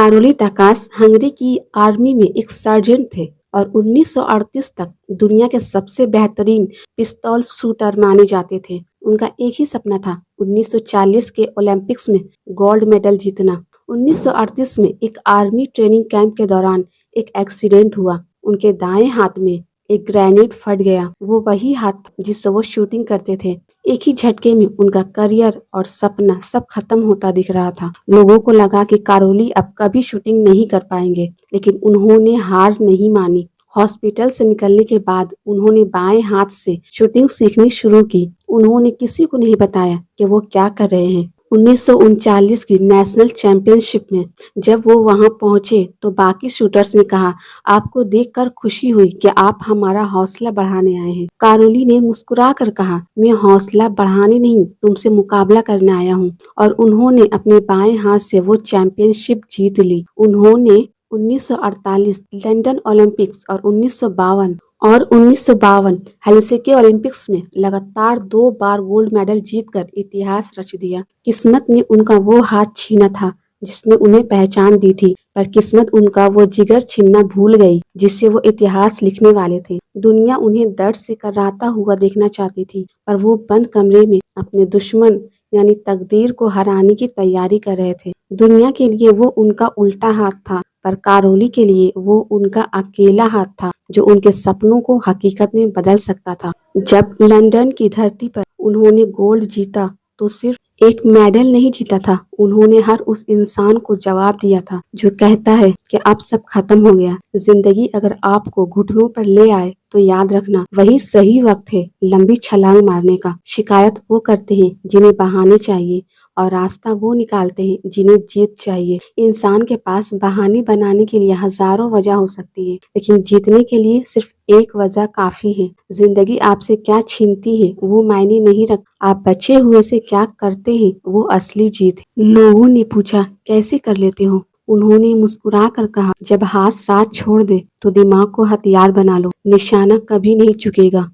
Karoly ताकास Hungary की army में एक सर्जेंट थे और 1938 तक दुनिया के सबसे बेहतरीन पिस्तौल शूटर माने जाते थे। उनका एक ही सपना था, 1940 के ओलंपिक्स में गोल्ड मेडल जीतना। 1938 में एक आर्मी ट्रेनिंग कैंप के दौरान एक एक्सीडेंट हुआ। उनके दाएं हाथ में एक ग्रेनेड फट गया। वो वही हाथ था जिससे वो शूटिंग करते थे। एक ही झटके में उनका करियर और सपना सब खत्म होता दिख रहा था। लोगों को लगा कि कारोली अब कभी शूटिंग नहीं कर पाएंगे, लेकिन उन्होंने हार नहीं मानी। हॉस्पिटल से निकलने के बाद उन्होंने बाएं हाथ से शूटिंग सीखनी शुरू की। उन्होंने किसी को नहीं बताया कि वो क्या कर रहे हैं। 1939 की नेशनल चैंपियनशिप में जब वो वहां पहुंचे तो बाकी शूटर्स ने कहा, आपको देखकर खुशी हुई कि आप हमारा हौसला बढ़ाने आए हैं। कारोली ने मुस्कुरा कर कहा, मैं हौसला बढ़ाने नहीं, तुमसे मुकाबला करने आया हूँ। और उन्होंने अपने बाएं हाथ से वो चैंपियनशिप जीत ली। उन्होंने 1948 लंदन ओलंपिक्स और 1952 हेलसिंकी ओलंपिक्स में लगातार 2 बार गोल्ड मेडल जीतकर इतिहास रच दिया। किस्मत ने उनका वो हाथ छीना था जिसने उन्हें पहचान दी थी, पर किस्मत उनका वो जिगर छीनना भूल गई जिससे वो इतिहास लिखने वाले थे। दुनिया उन्हें दर्द से कराहता हुआ देखना चाहती थी, पर वो बंद कमरे में अपने दुश्मन यानी तकदीर को हराने की तैयारी कर रहे थे। दुनिया के लिए वो उनका उल्टा हाथ था, पर कारोली के लिए वो उनका अकेला हाथ था जो उनके सपनों को हकीकत में बदल सकता था। जब लंदन की धरती पर उन्होंने गोल्ड जीता तो सिर्फ एक मेडल नहीं जीता था, उन्होंने हर उस इंसान को जवाब दिया था जो कहता है कि अब सब खत्म हो गया। जिंदगी अगर आपको घुटनों पर ले आए तो याद रखना वही सही वक्त है लंबी छलांग मारने का। शिकायत वो करते हैं जिन्हें बहाने चाहिए और रास्ता वो निकालते हैं जिन्हें जीत चाहिए। इंसान के पास बहाने बनाने के लिए हजारों वजह हो सकती है, लेकिन जीतने के लिए सिर्फ एक वजह काफी है। जिंदगी आपसे क्या छीनती है वो मायने नहीं रख, आप बचे हुए से क्या करते हैं वो असली जीत है। लोगों ने पूछा, कैसे कर लेते हो? उन्होंने मुस्कुरा कर कहा, जब हाथ साथ छोड़ दे तो दिमाग को हथियार बना लो, निशाना कभी नहीं चुकेगा।